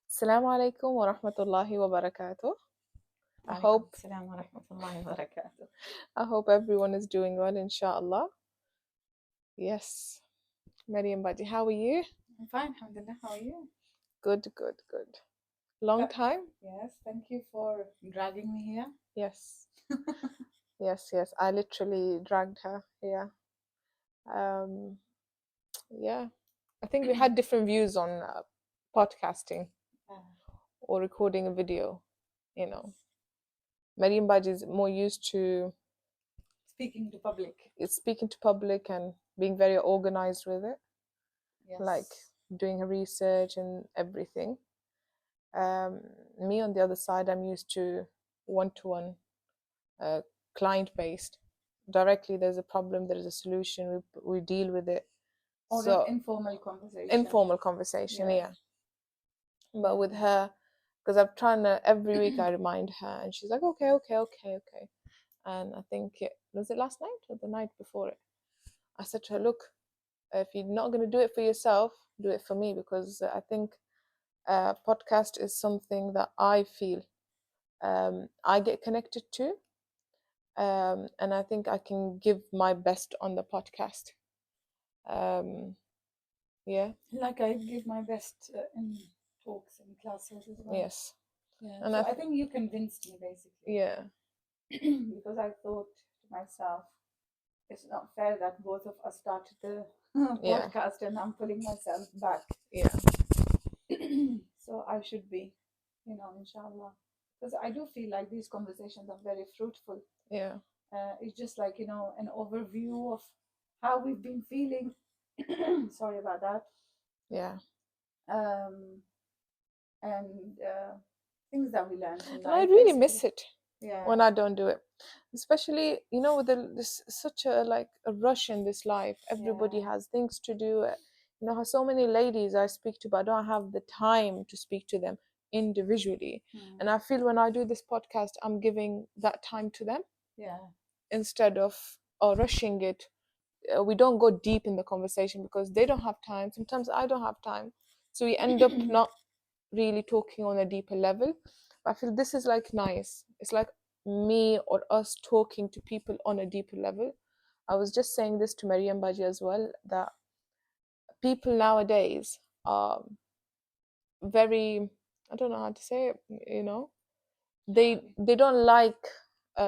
Assalamu alaikum wa rahmatullahi wa barakatuh. I Alaikum hope assalam wa rahmatullahi wa barakatuh. I hope everyone is doing well, inshallah. Yes. Maryam Baji, how are you? I'm fine, alhamdulillah. How are you? Good, good, good. Long Uh, time? yes, thank you for dragging me here. Yes. Yes. I literally dragged her here. Um, yeah. I think we had different views on podcasting Uh, or recording a video, Maryam Baji is more used to Speaking to public. speaking to public and being very organized with it, Yes. like doing her research and everything. Me, on the other side, I'm used to one-to-one, client-based. Directly, there's a problem, there is a solution, we deal with it. Or So an informal conversation. informal conversation, Yeah. yeah. But with her, because I'm trying to every week, I remind her, and she's like, okay. And I think was it last night or the night before it? I said to her, look, if you're not going to do it for yourself, do it for me, because I think podcast is something that I feel I get connected to, and I think I can give my best on the podcast. Yeah. Like I give my best in talks and classes as well. Yes. Yeah. And So I think you convinced me basically. Yeah. Because I thought to myself, it's not fair that both of us started the Yeah. podcast and I'm pulling myself back. Yeah. So I should be, inshallah. Because I do feel like these conversations are very fruitful. Yeah. It's just like, an overview of how we've been feeling. Sorry about that. Yeah. Um, and things that we learned in And I life. really Basically. miss it Yeah. when I don't do it, especially with this such a rush in this life. Everybody Yeah. has things to do. How so many ladies I speak to, but I don't have the time to speak to them individually. And I feel when I do this podcast, I'm giving that time to them. Yeah. Instead of rushing it. We don't go deep in the conversation because they don't have time. Sometimes I don't have time, so we end up not really talking on a deeper level. But I feel this is like nice. It's like me or us talking to people on a deeper level. I was just saying this to Maryam Baji as well, that people nowadays are very, I don't know how to say it, they don't like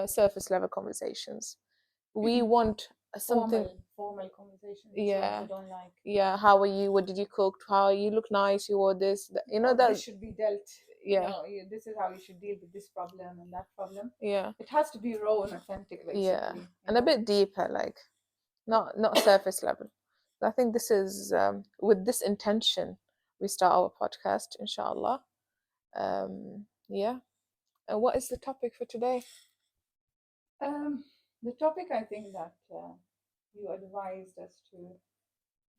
surface level conversations. We want something Formal conversations. Yeah. We don't like. Yeah, how are you, what did you cook, how you look nice, you wore this, that This should be dealt. Yeah. This is how you should deal with this problem and that problem. Yeah. It has to be raw and authentic, basically. Yeah, and a bit deeper, like not surface level. I think this is with this intention we start our podcast, inshallah. Yeah. And what is the topic for today? The topic I think that you advised us to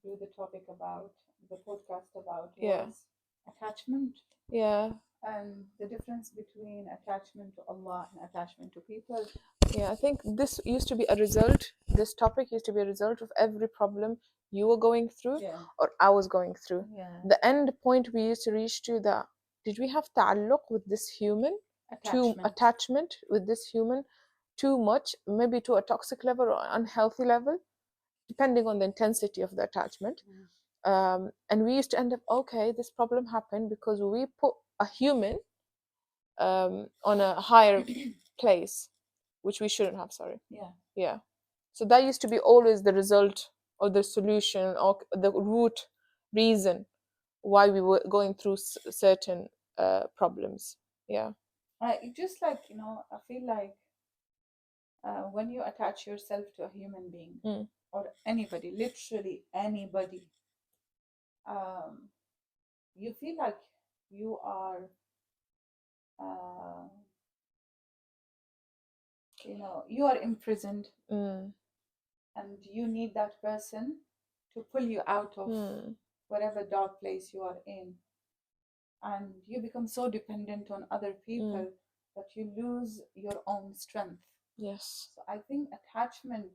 do the topic about the podcast about Yeah. was attachment. Yeah. And the difference between attachment to Allah and attachment to people. Yeah, I think this used to be a result, this topic used to be a result of every problem you were going through, Yeah. or I was going through. Yeah. The end point we used to reach to, that did we have ta'alluq with this human, attachment with this human too much, maybe to a toxic level or unhealthy level, depending on the intensity of the attachment. And we used to end up, okay, this problem happened because we put a human on a higher place, which we shouldn't have. Sorry. Yeah. So that used to be always the result or the solution or the root reason why we were going through certain problems. Yeah. Just like, I feel like when you attach yourself to a human being or anybody, literally anybody, you feel like you are, you are imprisoned, and you need that person to pull you out of whatever dark place you are in. And you become so dependent on other people that you lose your own strength. Yes. So I think attachment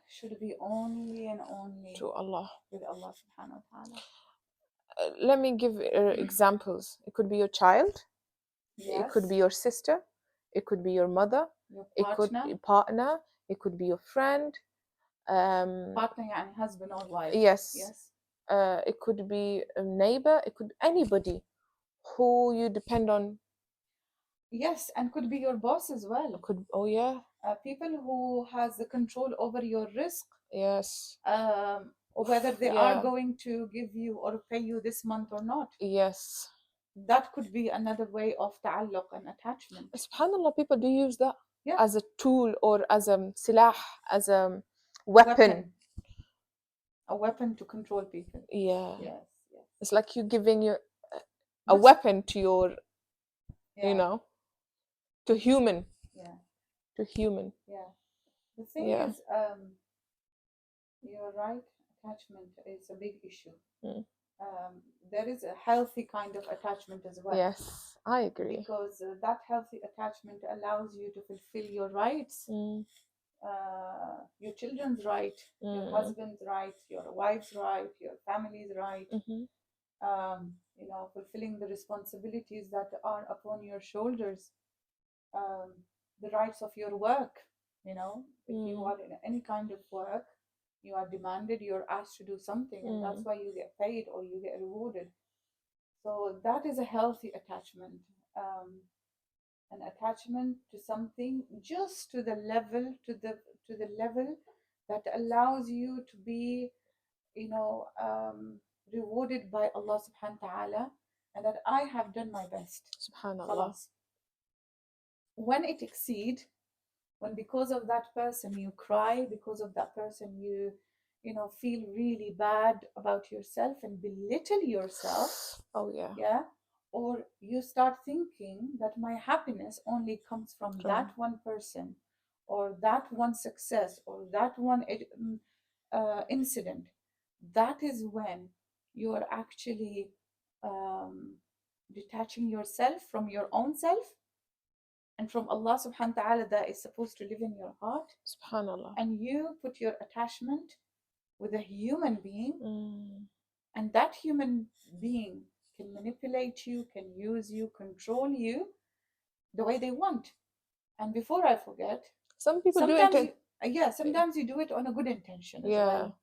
should be only and only to Allah, with Allah subhanahu wa ta'ala. let me give examples. It could be your child. Yes. It could be your sister. It could be your mother. Your It could partner. be a partner. It could be your friend. Partner and husband or wife. Yes. Yes. It could be a neighbor. It could be anybody who you depend on. Yes, and could be your boss as well. It could. Oh yeah. People who has the control over your risk. Yes. Whether they yeah. are going to give you or pay you this month or not. Yes. That could be another way of ta'alluq and attachment. SubhanAllah, people do use that Yeah. as a tool or as a silah, as a weapon. A weapon to control people. Yeah. Yes, yes. It's like you giving your a weapon to your, Yeah. you know, to human. Yeah. To human. Yeah. The thing Yeah. is, you're right, attachment is a big issue. Mm. There is a healthy kind of attachment as well. Yes, I agree. Because that healthy attachment allows you to fulfill your rights, your children's right, your husband's right, your wife's right, your family's right. You know, fulfilling the responsibilities that are upon your shoulders, the rights of your work. You know, if you are in any kind of work, you are demanded, you're asked to do something, and that's why you get paid or you get rewarded. So that is a healthy attachment. An attachment to something just to the level that allows you to be, you know, rewarded by Allah subhanahu wa ta'ala, and that I have done my best. Subhanallah. When it exceeds, when because of that person you cry, because of that person you know, feel really bad about yourself and belittle yourself. Oh yeah. Yeah. Or you start thinking that my happiness only comes from that one person, or that one success, or that one incident. That is when you are actually detaching yourself from your own self and from Allah subhanahu wa ta'ala that is supposed to live in your heart. Subhanallah. And you put your attachment with a human being, and that human being can manipulate you, can use you, control you the way they want. And before I forget, some people do it. Sometimes you do it on a good intention as well.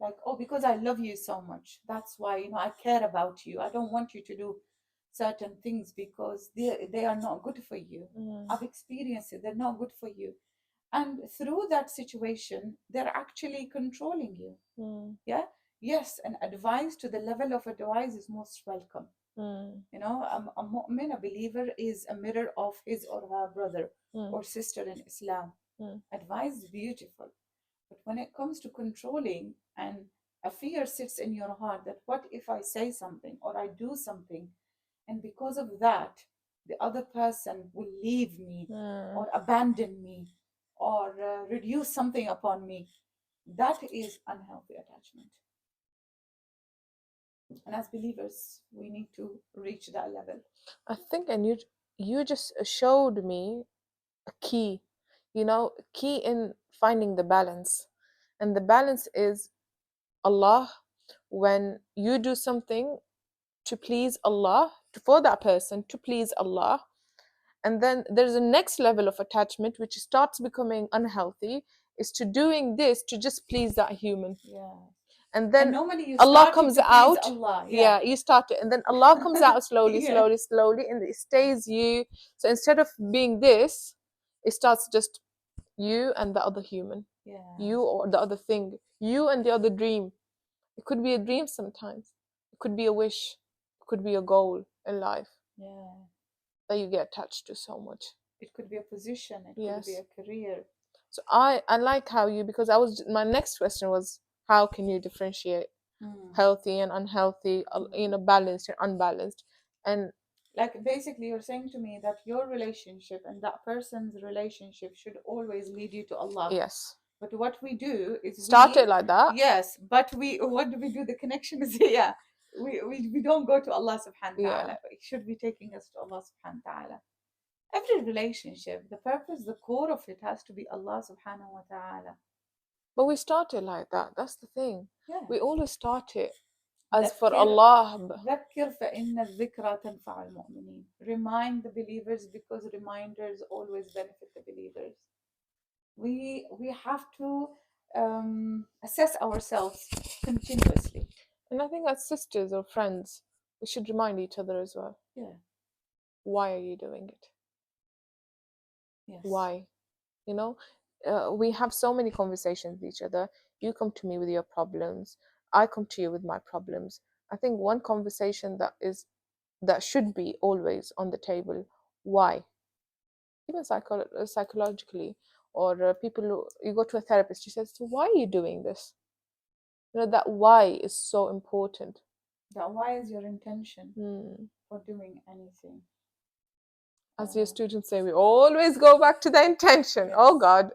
Like, oh, because I love you so much, that's why, you know, I care about you. I don't want you to do certain things because they are not good for you. I've experienced it. They're not good for you. And through that situation, they're actually controlling you. Yeah. Yes, an advice to the level of advice is most welcome. You know, a mu'min, a believer, is a mirror of his or her brother or sister in Islam. Advice is beautiful. But when it comes to controlling, and a fear sits in your heart that what if I say something or I do something, and because of that, the other person will leave me or abandon me or reduce something upon me, that is unhealthy attachment. And as believers, we need to reach that level. I think, and you just showed me a key, you know, key in finding the balance. And the balance is Allah. When you do something to please Allah, for that person, to please Allah, and then there's a next level of attachment which starts becoming unhealthy, is to doing this to just please that human. And then Allah comes out. Allah, you start it, and then Allah comes out slowly, slowly, and it stays you. So instead of being this, it starts just you and the other human, you or the other thing, you and the other dream. It could be a dream sometimes. It could be a wish. It could be a goal in life. That you get attached to so much. It could be a position. It could be a career. So I like how you, because my next question was, how can you differentiate healthy and unhealthy, you know, balanced and unbalanced? And like basically you're saying to me that your relationship and that person's relationship should always lead you to Allah. Yes. But what we do is start it like that. Yes, but what do we do? The connection is we don't go to Allah subhanahu wa ta'ala. It should be taking us to Allah subhanahu wa ta'ala. Every relationship, the purpose, the core of it has to be Allah subhanahu wa ta'ala. But we start it like that. That's the thing. We always start it As for Allah, ذكر فإن الذكرى تنفع المؤمنين. Remind the believers because reminders always benefit the believers. We have to assess ourselves continuously. And I think as sisters or friends, we should remind each other as well. Yeah. Why are you doing it? Yes. Why? You know, we have so many conversations with each other. You come to me with your problems. I come to you with my problems. I think one conversation that should be always on the table. Why? Even psychologically, or people you go to a therapist. She says, so "Why are you doing this?" You know, that why is so important. That why is your intention for doing anything? As your students say, we always go back to the intention. Yes. Oh God,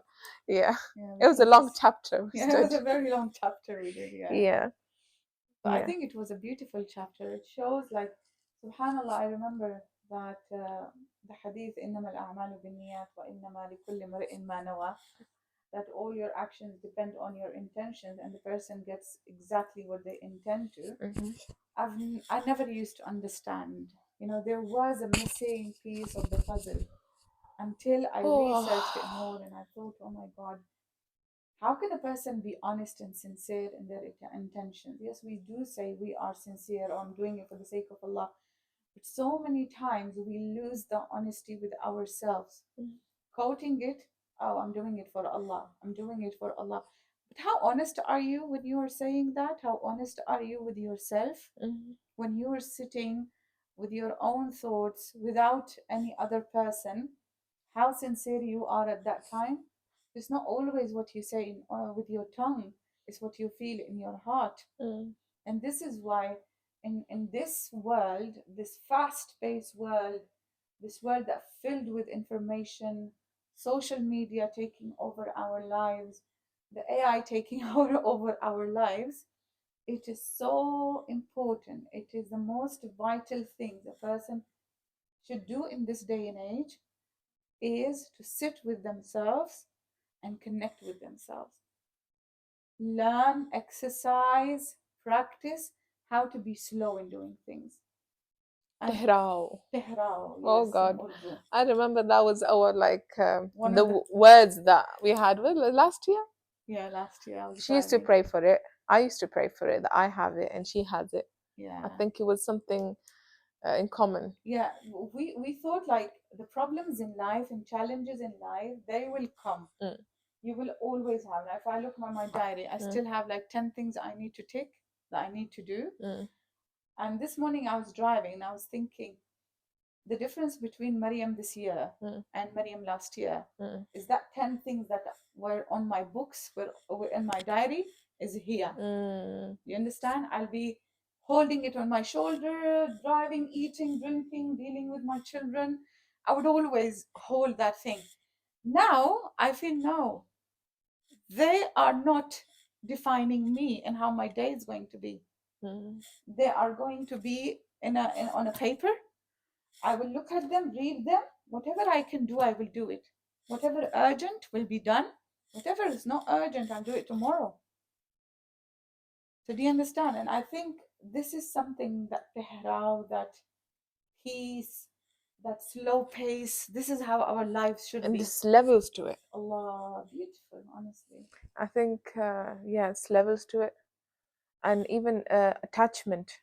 yeah. It was a long chapter. Yeah, it was a very long chapter we did. Yeah. But I think it was a beautiful chapter. It shows, like, subhanallah, I remember that the hadith, إنما الأعمال بالنيات وإنما لكل امرئ ما نوى, that all your actions depend on your intentions and the person gets exactly what they intend to. I never used to understand. You know, there was a missing piece of the puzzle until I researched it more, and I thought, oh my God, how can a person be honest and sincere in their intentions? Yes, we do say we are sincere on doing it for the sake of Allah, but so many times we lose the honesty with ourselves, quoting it, oh, I'm doing it for Allah, I'm doing it for Allah. But how honest are you when you are saying that? How honest are you with yourself when you are sitting with your own thoughts without any other person? How sincere you are at that time? It's not always what you say with your tongue, it's what you feel in your heart. And this is why in this world, this fast-paced world, this world that's filled with information, social media taking over our lives, the AI taking over our lives, it is so important. It is the most vital thing a person should do in this day and age, is to sit with themselves and connect with themselves. Learn, exercise, practice how to be slow in doing things. Tehrao. Tehrao, yes. Oh God, I remember that was our the words that we had last year. Yeah, last year. She used to pray for it. I used to pray for it, that I have it and she has it. Yeah. I think it was something in common. Yeah, we thought, like, the problems in life and challenges in life, they will come. You will always have. If I look at my diary, I still have like 10 things I need to tick, that I need to do. And this morning I was driving and I was thinking, the difference between Maryam this year and Maryam last year is that 10 things that were on my books, were in my diary, is here. You understand? I'll be holding it on my shoulder, driving, eating, drinking, dealing with my children. I would always hold that thing. Now I feel, no, they are not defining me and how my day is going to be. They are going to be on a paper. I will look at them, read them. Whatever I can do, I will do it. Whatever urgent will be done. Whatever is not urgent, I'll do it tomorrow. So do you understand? And I think this is something that tehrao, that peace, that slow pace, this is how our lives should be. And there's levels to it. Allah, beautiful, honestly. I think, it's levels to it. And even attachment,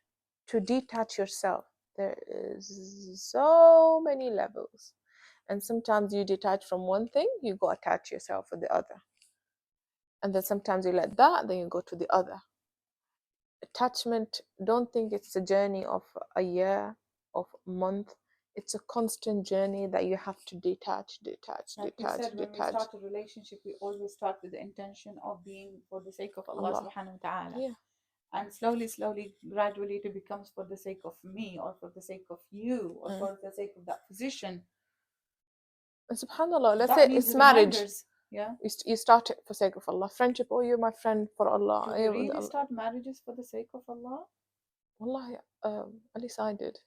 to detach yourself. There is so many levels. And sometimes you detach from one thing, you go attach yourself with the other. And then sometimes you let that, then you go to the other. Attachment, don't think it's a journey of a year, of a month. It's a constant journey that you have to detach. Like we said, when we start a relationship, we always start with the intention of being for the sake of Allah subhanahu wa ta'ala. Yeah. And slowly, gradually, it becomes for the sake of me, or for the sake of you, or for the sake of that position. And subhanAllah, let's say it's marriage. Yeah. You start it for sake of Allah. Friendship, oh, you're my friend for Allah. Do you really start marriages for the sake of Allah? Wallahi, at least I did.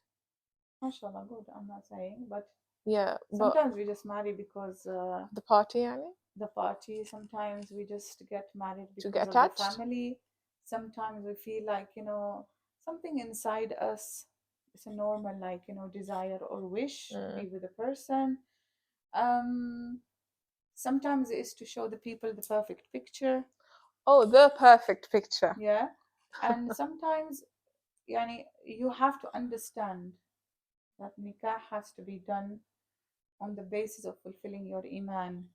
MashaAllah, good. I'm not saying, but yeah, sometimes we just marry because the party, yani? The party. Sometimes we just get married because to get of attached? the family. Sometimes we feel like, something inside us. It's a normal, like, desire or wish to be with a person. Sometimes it's to show the people the perfect picture. Oh, the perfect picture. Yeah. And sometimes you have to understand that nikah has to be done on the basis of fulfilling your iman.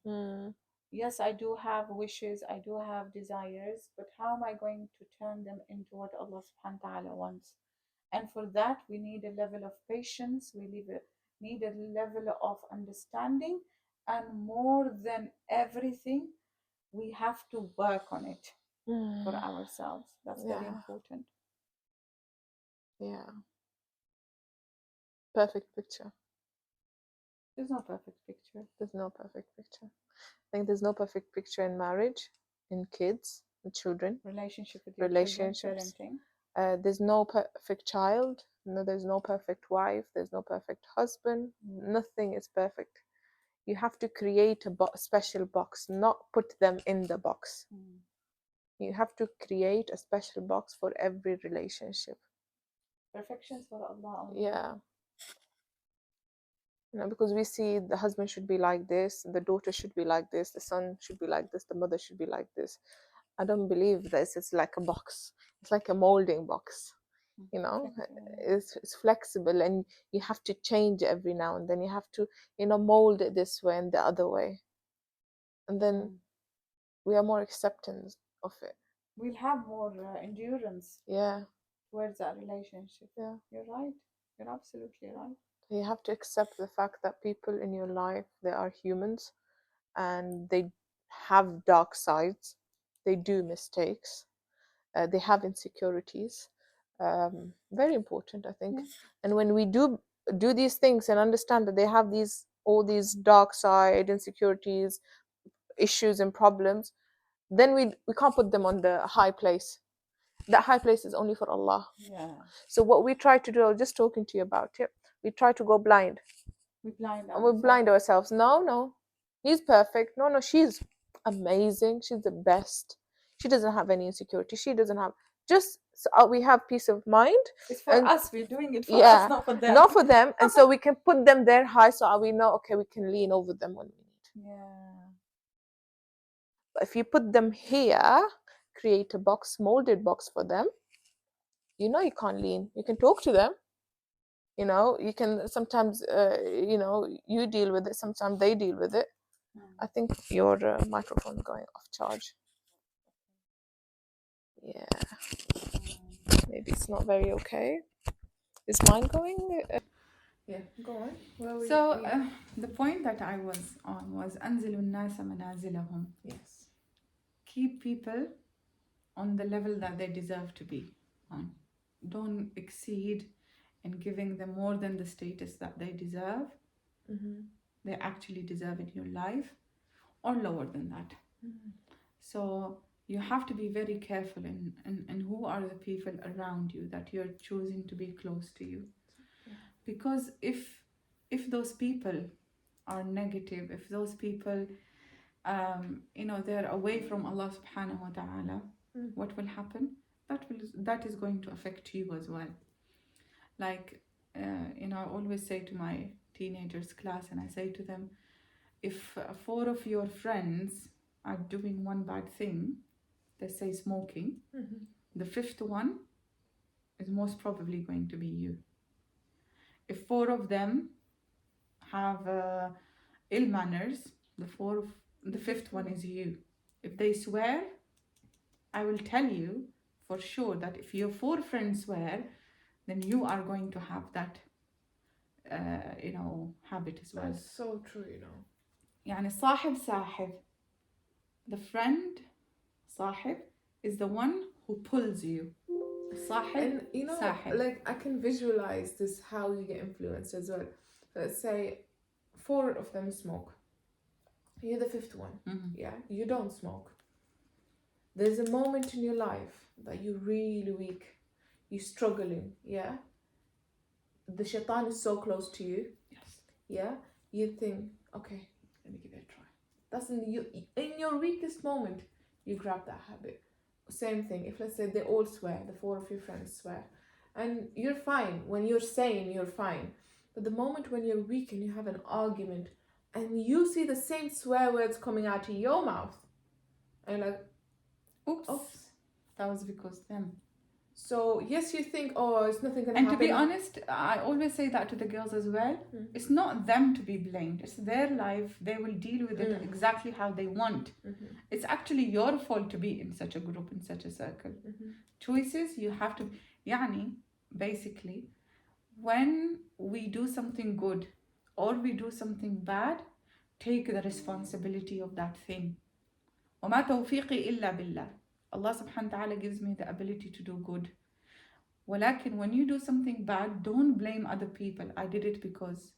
Yes, I do have wishes, I do have desires, but how am I going to turn them into what Allah subhanahu wa ta'ala wants? And for that, we need a level of patience, we need a level of understanding, and more than everything, we have to work on it for ourselves. That's very important. Yeah. Perfect picture. There's no perfect picture. There's no perfect picture. I think there's no perfect picture in marriage, in kids, in children, relationship with your relationships. Children, parenting. There's no perfect child. No, there's no perfect wife. There's no perfect husband. Nothing is perfect. You have to create a special box, not put them in the box. You have to create a special box for every relationship. Perfections for Allah only. Yeah. Because we see the husband should be like this, the daughter should be like this, the son should be like this, the mother should be like this. I don't believe this. It's like a box. It's like a molding box. It's flexible, and you have to change every now and then. You have to, mold it this way and the other way. And then we are more acceptance of it. We'll have more endurance. Yeah. Towards that relationship. Yeah. You're right. You're absolutely right. You have to accept the fact that people in your life, they are humans, and they have dark sides. They do mistakes. They have insecurities. Very important, I think. And when we do these things and understand that they have all these dark side, insecurities, issues and problems, then we can't put them on the high place. That high place is only for Allah. Yeah. So what we try to do, I was just talking to you about it, we try to go blind. We blind ourselves. No, he's perfect. No, she's amazing. She's the best. She doesn't have any insecurity. She doesn't have, just so we have peace of mind. It's for us. We're doing it for us, not for them. Not for them. And so we can put them there high, so we know, okay, we can lean over them when we need. Yeah. But if you put them here, create a box, molded box for them, you can't lean. You can talk to them. You can sometimes, you deal with it. Sometimes they deal with it. I think your microphone's going off charge. Yeah. Maybe it's not very okay. Is mine going? Yeah, go on. So the point that I was on was أنزلوا الناس منازلهم. Yes. Keep people on the level that they deserve to be on. Don't exceed in giving them more than the status that they deserve. They actually deserve in your life, or lower than that. So you have to be very careful in who are the people around you that you're choosing to be close to you. Because if those people are negative, if those people they're away from Allah subhanahu wa ta'ala, what will happen? That is going to affect you as well. Like I always say to my teenagers class, and I say to them, if 4 of your friends are doing one bad thing, let's say smoking, the 5th one is most probably going to be you. If 4 of them have ill manners, the 5th one is you. If they swear, I will tell you for sure that if your 4 friends swear, then you are going to have that habit as well. That's so true, يعني صاحب ساحب. The friend صاحب is the one who pulls you. صاحب and ساحب. like I can visualize this, how you get influenced as well. Let's say 4 of them smoke. You're the 5th one. Yeah, you don't smoke. There's a moment in your life that you're really weak, you're struggling. Yeah, the shaitan is so close to you. Yes. Yeah, you think, okay, let me give it a try. That's in your weakest moment, you grab that habit. Same thing, if let's say they all swear, the 4 of your friends swear, and you're fine. When you're sane, you're fine. But the moment when you're weak and you have an argument and you see the same swear words coming out of your mouth, and you're like, oops, that was because them. So yes, you think, oh, it's nothing gonna And happen. to be honest, I always say that to the girls as well. It's not them to be blamed. It's their life. They will deal with it exactly how they want. It's actually your fault to be in such a group, in such a circle. Choices you have to. Yani, basically, when we do something good or we do something bad, take the responsibility of that thing. وما توفيقي إلا بالله. Allah subhanahu wa ta'ala gives me the ability to do good. ولكن when you do something bad, don't blame other people. I did it because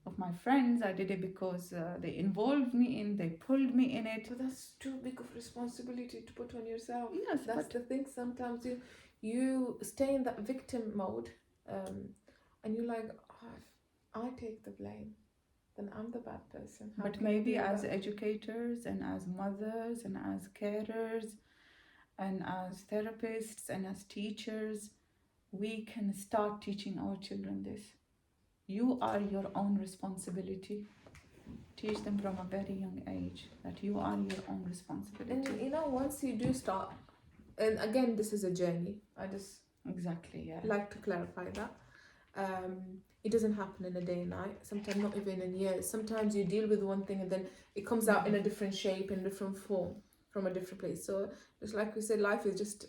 of my friends. I did it because they involved me in, they pulled me in it. But that's too big of responsibility to put on yourself. Yes, that's the thing. Sometimes you stay in that victim mode, and you're like, oh, if I take the blame, then I'm the bad person. But maybe as educators and as mothers and as carers and as therapists and as teachers, we can start teaching our children this. You are your own responsibility. Teach them from a very young age that you are your own responsibility. And once you do start, and again, this is a journey. I just like to clarify that. It doesn't happen in a day and night. Sometimes not even in years. Sometimes you deal with one thing and then it comes out in a different shape, in a different form, from a different place. So just like we said, life is just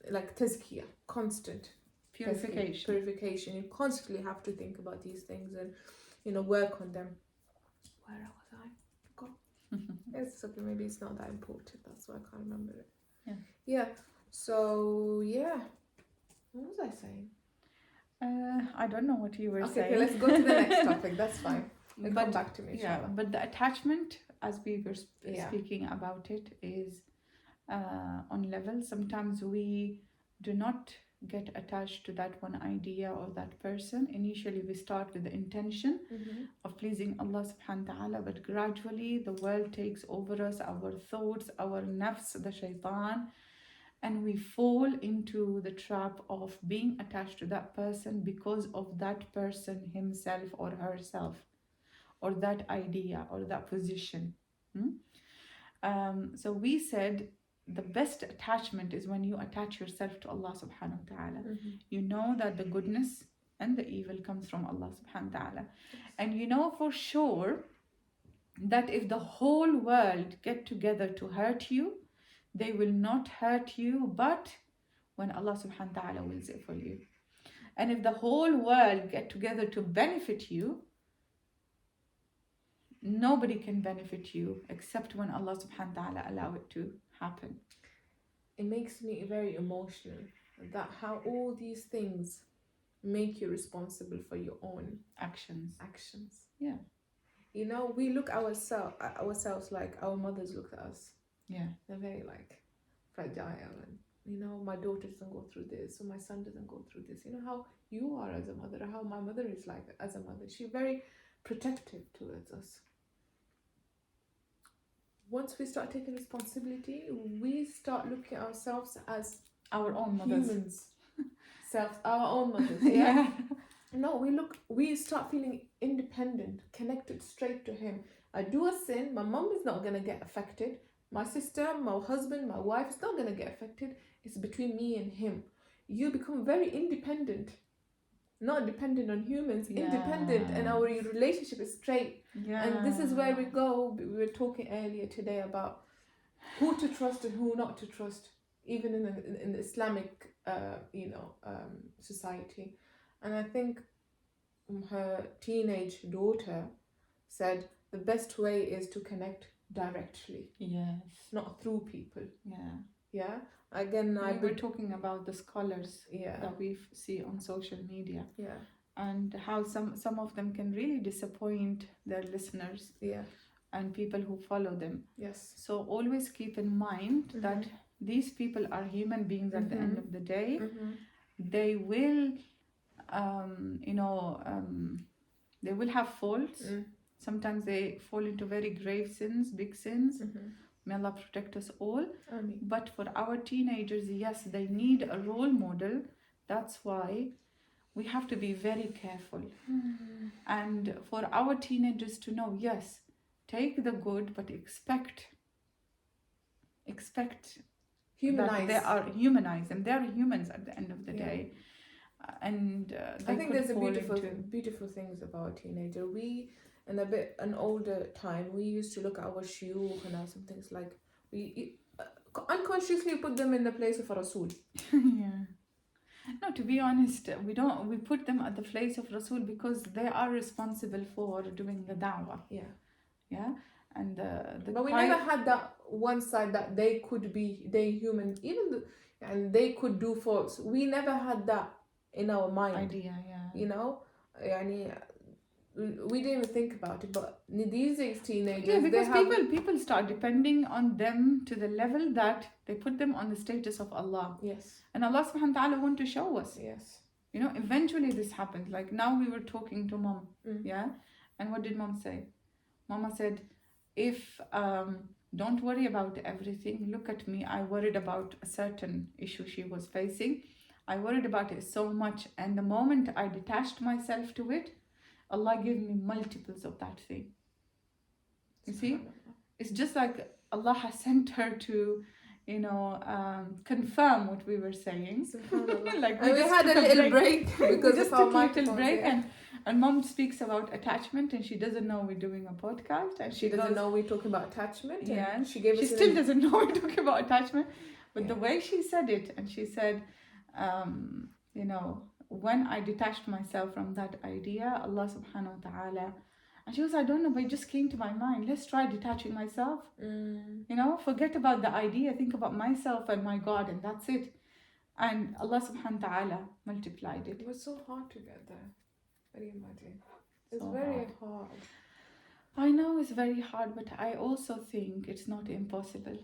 like tazkiyah, constant purification. You constantly have to think about these things and work on them. Where was I? Forgot. It's okay. Maybe it's not that important. That's why I can't remember it. Yeah. So what was I saying? I don't know what you were saying. Okay, let's go to the next topic. That's fine. We'll come back to me. But the attachment, as we were speaking about it, is on level. Sometimes we do not get attached to that one idea or that person. Initially, we start with the intention of pleasing Allah subhanahu wa ta'ala, but gradually the world takes over us, our thoughts, our nafs, the shaitan, and we fall into the trap of being attached to that person because of that person himself or herself, or that idea or that position. So we said the best attachment is when you attach yourself to Allah subhanahu wa ta'ala. You know that the goodness and the evil comes from Allah subhanahu wa ta'ala. And you know for sure that if the whole world get together to hurt you, they will not hurt you but when Allah subhanahu wa ta'ala wills it for you. And if the whole world get together to benefit you, nobody can benefit you except when Allah subhanahu wa ta'ala allow it to happen. It makes me very emotional that how all these things make you responsible for your own actions. Yeah. We look ourselves like our mothers look at us. Yeah. They're very like fragile and my daughter doesn't go through this, or my son doesn't go through this. How you are as a mother, how my mother is like as a mother. She's very protective towards us. Once we start taking responsibility, we start looking at ourselves as our own mothers. Humans. Our own mothers. Yeah. No, we start feeling independent, connected straight to him. I do a sin, my mom is not gonna get affected. My sister, my husband, my wife is not gonna get affected. It's between me and him. You become very independent. Not dependent on humans, independent, and our relationship is straight. Yeah. And this is where we go. We were talking earlier today about who to trust and who not to trust, even in the Islamic, society. And I think her teenage daughter said the best way is to connect directly. Yes. Not through people. Yeah. Yeah. Again, we're talking about the scholars that we see on social media. Yeah. And how some of them can really disappoint their listeners. Yeah. And people who follow them. Yes. So always keep in mind that these people are human beings at the end of the day. They will, they will have faults. Sometimes they fall into very grave sins, big sins. May Allah protect us all. Ameen. But for our teenagers, yes, they need a role model, That's why we have to be very careful. And for our teenagers to know, yes, take the good, but expect that they are humanized, and they are humans at the end of the day. And I think there's beautiful things about teenager. We, in an older time, we used to look at our shuyukh and some things like we unconsciously put them in the place of a Rasul. Yeah. No, to be honest, we put them at the place of Rasul because they are responsible for doing the da'wah. Yeah. And but we never had that one side that they could be, they human, and they could do faults. We never had that in our mind. Idea, yeah. You know, we didn't even think about it, but these days teenagers, yeah, because people start depending on them to the level that they put them on the status of Allah. Yes. And Allah subhanahu wa ta'ala want to show us. Yes. You know, eventually this happened. Like now we were talking to mom, yeah? And what did mom say? Mama said, if don't worry about everything, look at me. I worried about a certain issue she was facing. I worried about it so much, and the moment I detached myself to it, Allah gave me multiples of that thing. You see, it's just like Allah has sent her to, confirm what we were saying. Like we had a little break because just took a little break, and mom speaks about attachment, and she doesn't know we're doing a podcast, and she doesn't know we're talking about attachment. Yeah, she still doesn't know we're talking about attachment, but the way she said it, and she said, when I detached myself from that idea, Allah subhanahu wa ta'ala, and she was, I don't know, but it just came to my mind, let's try detaching myself. Forget about the idea, think about myself and my God, and that's it. And Allah subhanahu wa ta'ala multiplied it. It was so hard to get there. Can you imagine? It's so very hard. I know it's very hard, but I also think it's not impossible.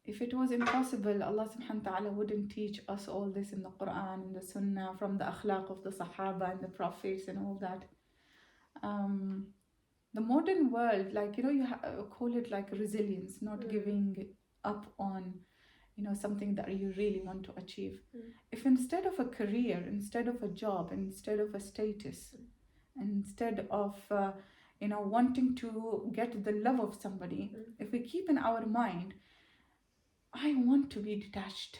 If it was impossible, Allah subhanahu wa ta'ala wouldn't teach us all this in the Quran, in the Sunnah, from the akhlaq of the Sahaba and the Prophets and all that. The modern world, you call it like resilience, not giving up on, something that you really want to achieve. If instead of a career, instead of a job, instead of a status, instead of, wanting to get the love of somebody, if we keep in our mind, I want to be detached.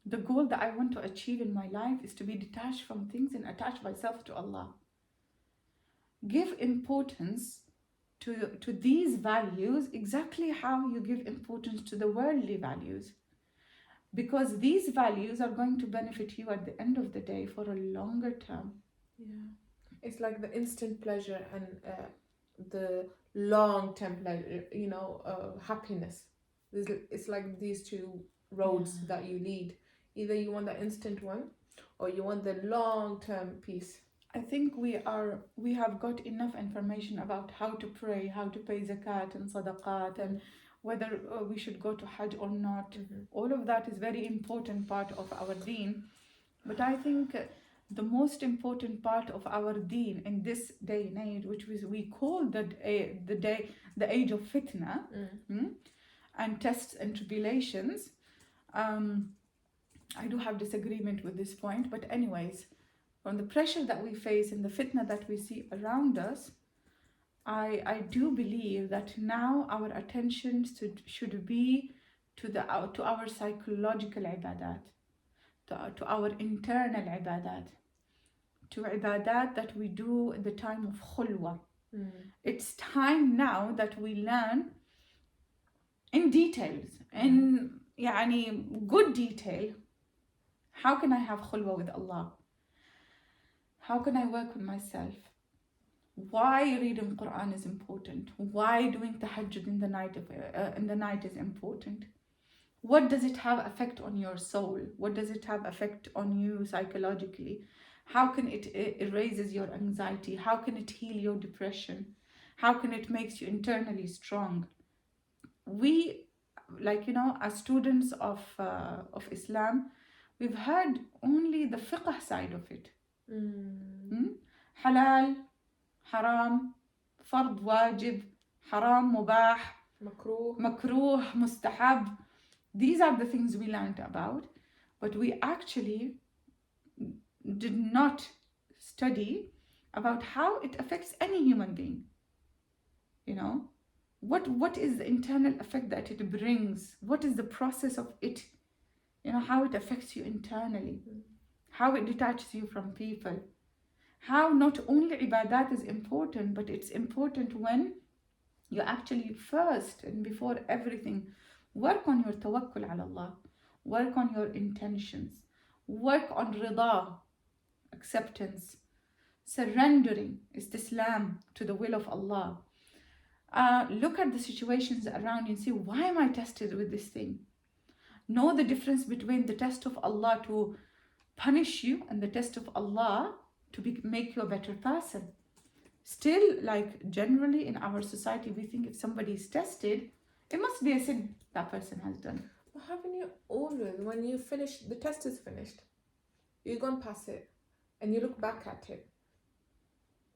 The goal that I want to achieve in my life is to be detached from things and attach myself to Allah. Give importance to these values exactly how you give importance to the worldly values. Because these values are going to benefit you at the end of the day for a longer term. Yeah. It's like the instant pleasure and the long-term pleasure, happiness. It's like these two roads that you lead. Either you want the instant one or you want the long-term peace. I think we have got enough information about how to pray, how to pay zakat and sadaqat, and whether we should go to Hajj or not. All of that is very important part of our deen. But I think the most important part of our deen in this day and age, which we call the age of fitna, and tests and tribulations. I do have disagreement with this point, but anyways, from the pressure that we face and the fitna that we see around us, I do believe that now our attention should be to our psychological ibadat, to our internal ibadat, to ibadat that we do in the time of khulwa. It's time now that we learn in details, in good detail, how can I have khulwa with Allah? How can I work with myself? Why reading Quran is important? Why doing tahajjud in the night is important? What does it have effect on your soul? What does it have effect on you psychologically? How can it erases your anxiety? How can it heal your depression? How can it makes you internally strong? We, as students of Islam, we've heard only the fiqh side of it. Halal, haram, fard, wajib, haram, mubah, makruh, mustahab. These are the things we learned about, but we actually did not study about how it affects any human being. You know, what is the internal effect that it brings? What is the process of it? You know, how it affects you internally, how it detaches you from people, how not only ibadat is important, but it's important when you actually first and before everything work on your tawakkul ala Allah, work on your intentions, work on rida, acceptance, surrendering, istislam to the will of Allah. Look at the situations around you and see, why am I tested with this thing? Know the difference between the test of Allah to punish you and the test of Allah to make you a better person. Still, like generally in our society, we think if somebody is tested, it must be a sin that person has done. But haven't you always, when you finish, the test is finished, you go and pass it, and you look back at it,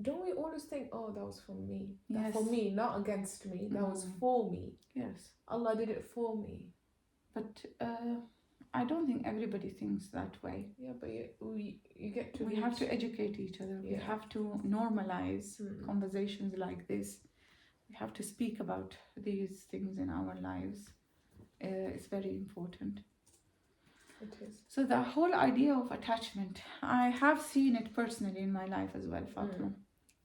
don't we always think, oh, that was for me? Yes. For me, not against me. That was for me. Yes. Allah did it for me. But I don't think everybody thinks that way. Yeah, but you get to... We have to educate each other. Yeah. We have to normalize conversations like this. We have to speak about these things in our lives. It's very important. It is. So the whole idea of attachment, I have seen it personally in my life as well, Fatima.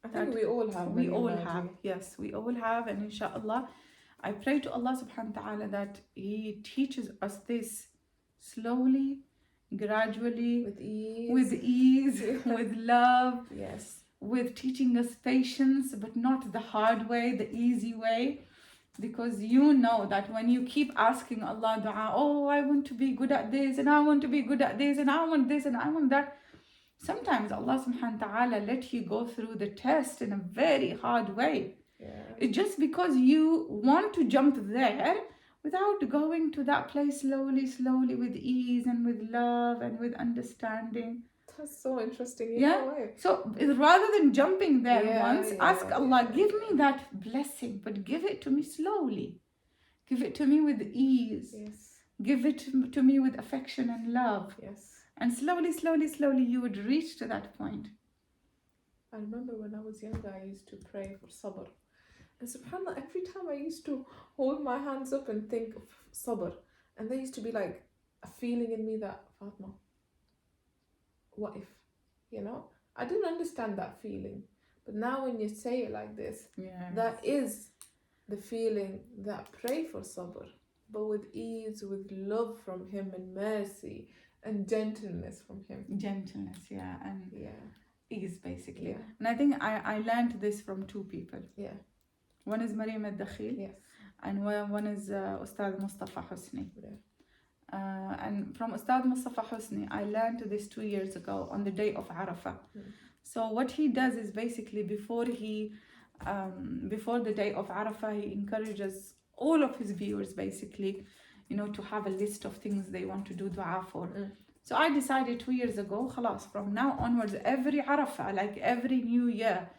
I think we all have. We all have. Yes, we all have. And inshallah, I pray to Allah subhanahu wa ta'ala that He teaches us this slowly, gradually, with ease, with love. Yes. With teaching us patience, but not the hard way, the easy way. Because you know that when you keep asking Allah dua, oh, I want to be good at this, and I want to be good at this, and I want this, and I want that. Sometimes Allah subhanahu wa ta'ala let you go through the test in a very hard way. Yeah. It's just because you want to jump there without going to that place slowly, with ease and with love and with understanding. That's so interesting. Yeah. So rather than jumping there once, ask Allah, give me that blessing, but give it to me slowly. Give it to me with ease. Yes. Give it to me with affection and love. Yes. And slowly, you would reach to that point. I remember when I was younger, I used to pray for sabr. And subhanAllah, every time I used to hold my hands up and think of sabr, and there used to be like a feeling in me that, Fatma, what if? You know? I didn't understand that feeling. But now when you say it like this, that is the feeling that pray for sabr, but with ease, with love from Him and mercy and gentleness from Him. Gentleness, and ease basically. Yeah. And I think I learned this from two people. Yeah. One is Maryam al-Dakhil. Yes. And one is Ustad Mustafa Husni. Yeah. And from Ustad Mustafa Husni, I learned this 2 years ago on the day of Arafah. So what he does is basically before the day of Arafah, he encourages all of his viewers basically, to have a list of things they want to do dua for. So I decided 2 years ago, khalas, from now onwards, every Arafah, like every new year,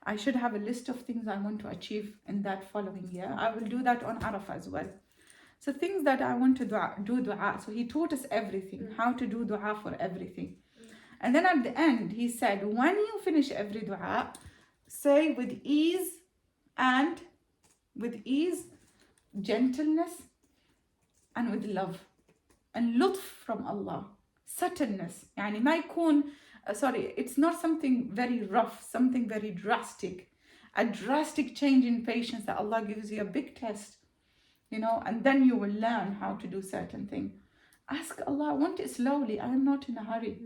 I should have a list of things I want to achieve in that following year. I will do that on Arafah as well. So things that I want to do dua. So he taught us everything, how to do dua for everything. And then at the end, he said, when you finish every dua, say with ease, gentleness, and with love. And lutf from Allah. Subtleness. يعني ما يكون, it's not something very rough, something very drastic. A drastic change in patience that Allah gives you a big test. And then you will learn how to do certain things. Ask Allah, I want it slowly, I am not in a hurry.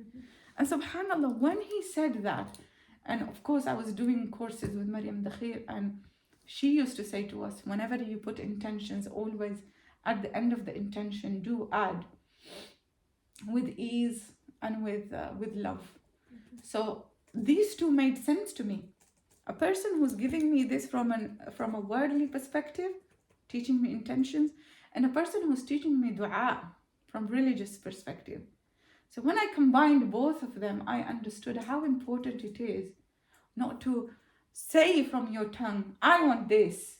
And subhanAllah, when he said that, and of course I was doing courses with Maryam Dakhil, and she used to say to us, whenever you put intentions, always at the end of the intention, do add with ease and with love. So these two made sense to me. A person who's giving me this from a worldly perspective, teaching me intentions, and a person who's teaching me dua from religious perspective. So when I combined both of them, I understood how important it is not to say from your tongue, I want this,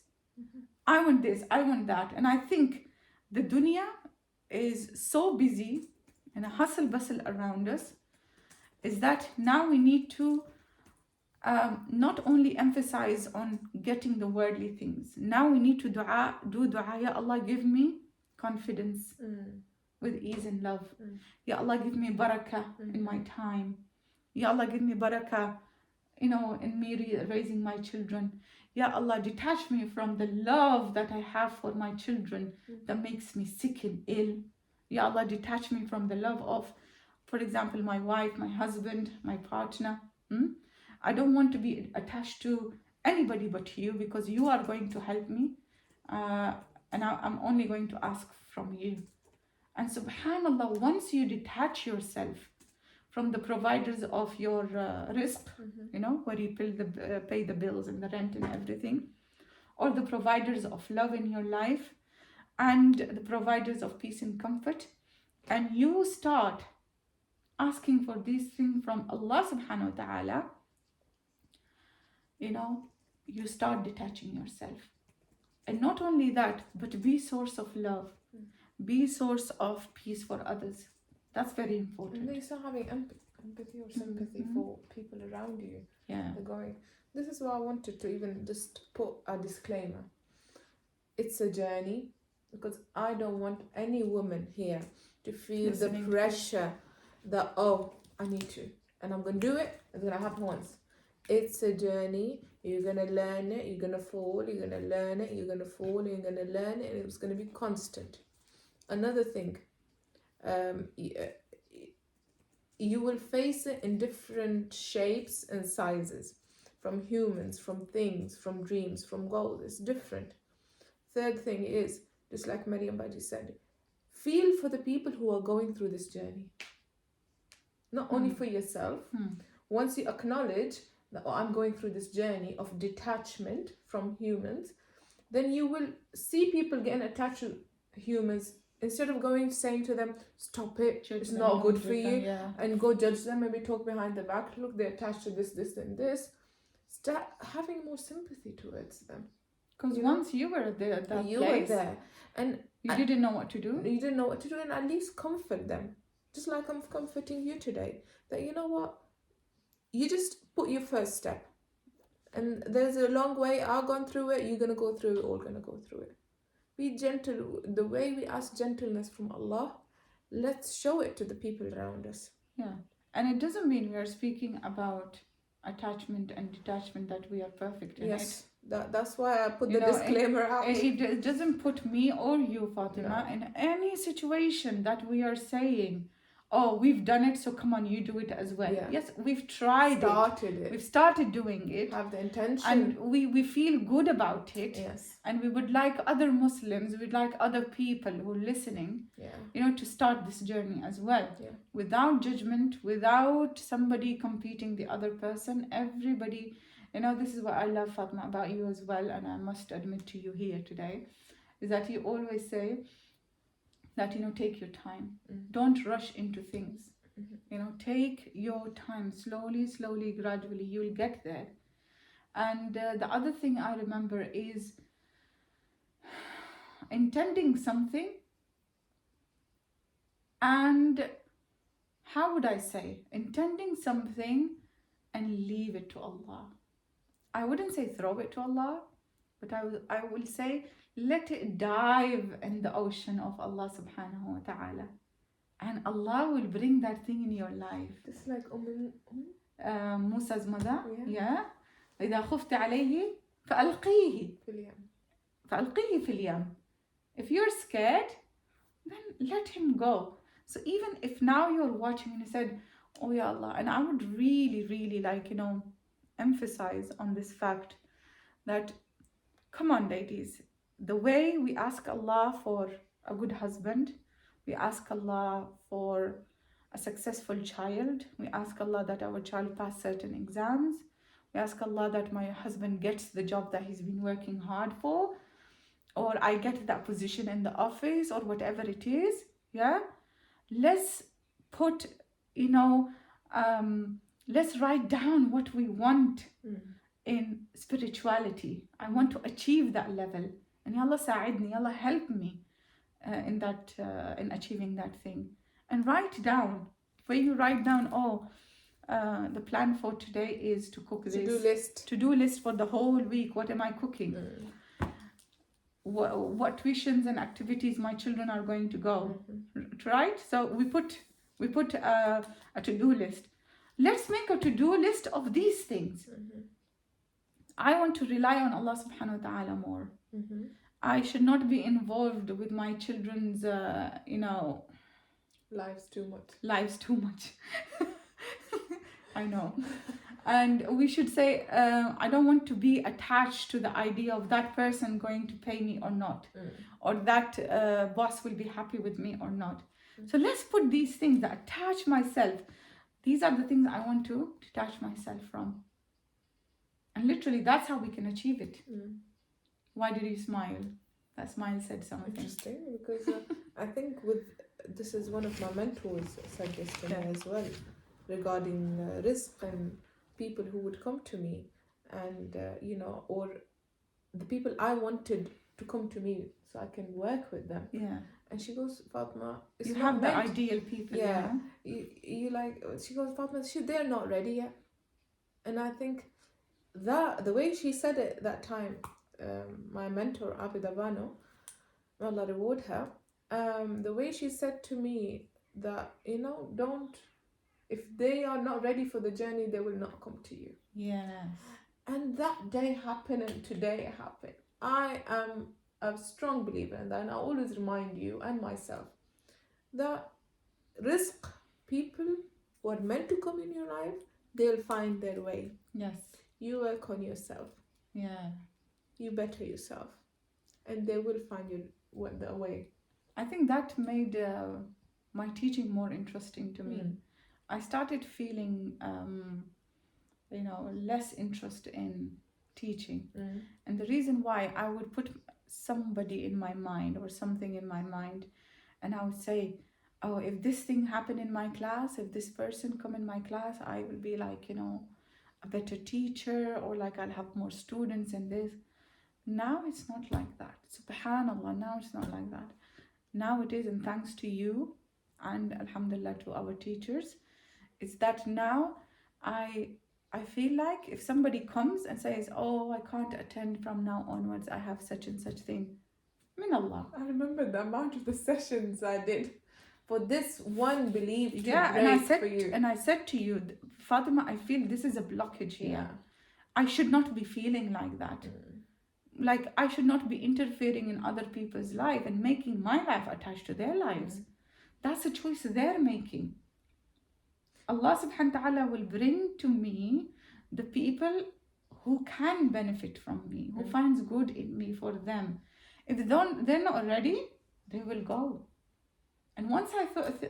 I want this, I want that. And I think the dunya is so busy and a hustle bustle around us. is that now we need to not only emphasize on getting the worldly things. Now we need to do dua, Ya Allah, give me confidence with ease and love. Ya Allah, give me barakah in my time. Ya Allah, give me barakah, in me raising my children. Ya Allah, detach me from the love that I have for my children that makes me sick and ill. Ya Allah, detach me from the love of, for example, my wife, my husband, my partner. I don't want to be attached to anybody but you, because you are going to help me, and I'm only going to ask from you. And subhanallah, once you detach yourself from the providers of your rizq, where you pay the bills and the rent and everything, or the providers of love in your life, and the providers of peace and comfort, and you start asking for these things from Allah subhanahu wa ta'ala, you start detaching yourself. And not only that, but be source of love, be source of peace for others. That's very important. And you start having empathy or sympathy for people around you. Yeah. They're going, this is why I wanted to even just put a disclaimer. It's a journey, because I don't want any woman here to feel the pressure that, oh, I need to, and I'm going to do it, it's going to happen once. It's a journey. You're going to learn it, you're going to fall, you're going to learn it, you're going to fall, you're going to learn it, and it's going to be constant. Another thing, you will face it in different shapes and sizes, from humans, from things, from dreams, from goals. It's different. Third thing is, just like Maryam Baji said, feel for the people who are going through this journey. Not only for yourself. Once you acknowledge that, oh, I'm going through this journey of detachment from humans, then you will see people getting attached to humans. Instead of saying to them, stop it, it's not good for you, and go judge them, maybe talk behind the back, look, they're attached to this, and this. Start having more sympathy towards them. Because once you were there at that place, were there, and you didn't know what to do. You didn't know what to do, and at least comfort them. Just like I'm comforting you today. That, you know what, you just put your first step. And there's a long way. I've gone through it. You're going to go through it. We're all going to go through it. Be gentle. The way we ask gentleness from Allah, let's show it to the people around us. Yeah. And it doesn't mean we are speaking about attachment and detachment that we are perfect in it. That's why I put the disclaimer out. It doesn't put me or you, Fatima, in any situation that we are saying, oh, we've done it, so come on, you do it as well. Yes, we've tried it. We've started doing it. Have the intention. And we feel good about it. Yes. And we would like other Muslims, we'd like other people who are listening, to start this journey as well. Yeah. Without judgment, without somebody competing the other person, everybody, this is what I love, Fatma, about you as well, and I must admit to you here today, is that you always say that, take your time. Don't rush into things. Take your time, slowly, gradually, you'll get there. And the other thing I remember is intending something, and how would I say, intending something and leave it to Allah. I wouldn't say throw it to Allah, but I will say let it dive in the ocean of Allah subhanahu wa ta'ala, and Allah will bring that thing in your life. It's like Musa's mother. إذا خفت عليه فألقيه في اليم. If you're scared, then let him go. So even if now you're watching and you said, oh ya Allah, and I would really like, emphasize on this fact that, come on ladies, the way we ask Allah for a good husband, we ask Allah for a successful child, we ask Allah that our child pass certain exams, we ask Allah that my husband gets the job that he's been working hard for, or I get that position in the office, or whatever it is. Let's put, let's write down what we want in spirituality. I want to achieve that level, and Ya Allah sa'idni, Ya Allah help me in achieving that thing. And write down, where you write down, oh, the plan for today is to cook this. To-do list for the whole week. What am I cooking? What tuitions and activities my children are going to go. Right? So we put a to-do list. Let's make a to-do list of these things. I want to rely on Allah subhanahu wa ta'ala more. I should not be involved with my children's, lives too much. I know. And we should say, I don't want to be attached to the idea of that person going to pay me or not, or that boss will be happy with me or not. So let's put these things that attach myself. These are the things I want to detach myself from. And literally, that's how we can achieve it. Why did you smile? That smile said something. Interesting, because I think this is one of my mentors said this to me as well, regarding rizq and people who would come to me, and or the people I wanted to come to me so I can work with them. Yeah. And she goes, Fatma, you have the ideal people. Yeah. You like. She goes, Fatma, they're not ready yet. And I think that the way she said it that time, my mentor Abida Bano, Allah reward her. The way she said to me that don't. If they are not ready for the journey, they will not come to you. Yes. And that day happened, and today it happened. I am a strong believer in that, and I always remind you and myself that rizq, people who are meant to come in your life, they'll find their way. Yes. You work on yourself. Yeah. You better yourself, and they will find the way. I think that made my teaching more interesting to me. I started feeling, less interest in teaching. And the reason why, I would put somebody in my mind or something in my mind, and I would say, oh, if this thing happened in my class, if this person come in my class, I will be like, a better teacher, or like I'll have more students in this. Now it's not like that. Subhanallah, now it's not like that. Now it is, and thanks to you and alhamdulillah to our teachers, is that now I feel like if somebody comes and says, oh, I can't attend from now onwards, I have such and such thing, min Allah. I remember the amount of the sessions I did for this one belief to for you. And I said to you, Fatima, I feel this is a blockage here. Yeah. I should not be feeling like that. Like I should not be interfering in other people's life and making my life attached to their lives. That's a choice they're making. Allah subhanahu wa ta'ala will bring to me the people who can benefit from me, who finds good in me for them. If they're not ready, they will go. And once I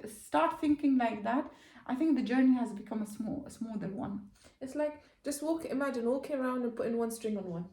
start thinking like that, I think the journey has become a smoother one. It's like, just imagine walking around and putting one string on one,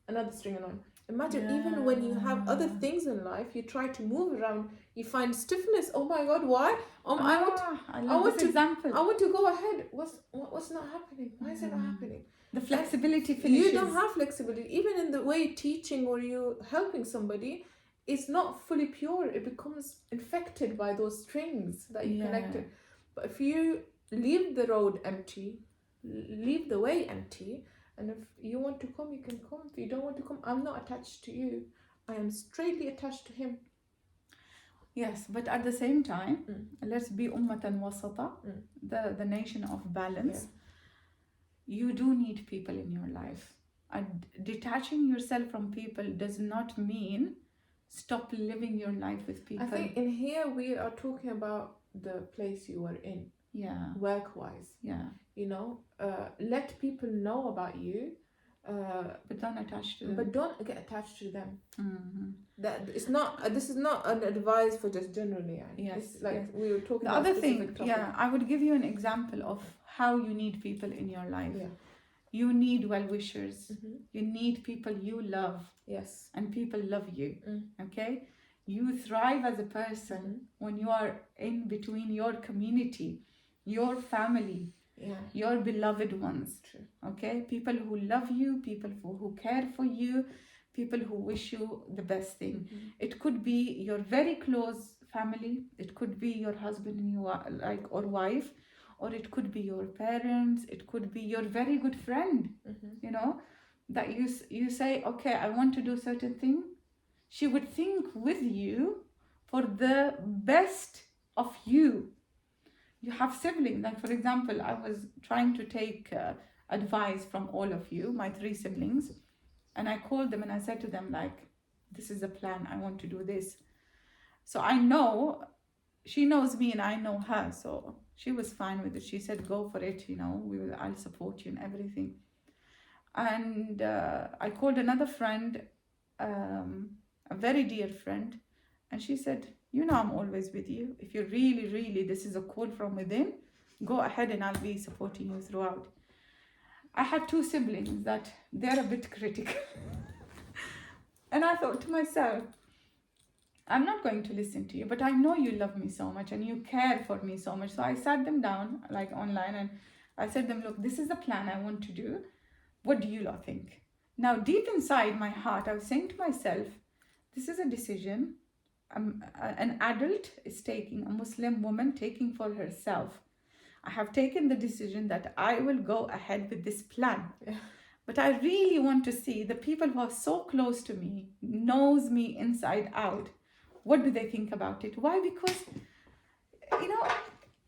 another string on one. Imagine even when you have other things in life, you try to move around, you find stiffness. Oh my God, why? I want to go ahead. What's not happening? Why is it not happening? The flexibility finishes. You don't have flexibility. Even in the way teaching or you helping somebody, it's not fully pure. It becomes infected by those strings that you connected. But if you leave the road empty, leave the way empty, and if you want to come, you can come. If you don't want to come, I'm not attached to you. I am straightly attached to him. Yes, but at the same time, let's be ummatan wasata, the nation of balance. Yeah. You do need people in your life. And detaching yourself from people does not mean stop living your life with people. I think in here we are talking about the place you are in. Yeah. Work-wise. Yeah. Let people know about you, but don't attach to them. But don't get attached to them. Mm-hmm. That it's not. This is not an advice for just generally. Yes. It's like we were talking. The about other thing, topic. I would give you an example of how you need people in your life. Yeah. You need well-wishers. You need people you love. Yes. And people love you. Okay. You thrive as a person when you are in between your community, your family, your beloved ones. True. Okay, people who love you, people who care for you, people who wish you the best thing. It could be your very close family. It could be your husband and or wife, or it could be your parents, it could be your very good friend, you know, that you say, okay, I want to do certain thing. She would think with you for the best of you. You have siblings, like for example, I was trying to take advice from all of you, my 3 siblings, and I called them and I said to them, like, this is a plan, I want to do this. So I know she knows me and I know her, so she was fine with it. She said, go for it, you know, I'll support you in everything. And I called another friend, a very dear friend, and she said, you know, I'm always with you. If you really, this is a call from within, go ahead and I'll be supporting you throughout. I had 2 siblings that they're a bit critical. And I thought to myself, I'm not going to listen to you, but I know you love me so much and you care for me so much. So I sat them down, like online, and I said to them, look, this is the plan I want to do. What do you lot think? Now, deep inside my heart, I was saying to myself, this is a decision an adult is taking, a Muslim woman taking for herself. I have taken the decision that I will go ahead with this plan. Yeah. But I really want to see the people who are so close to me, knows me inside out. What do they think about it? Why? Because, you know,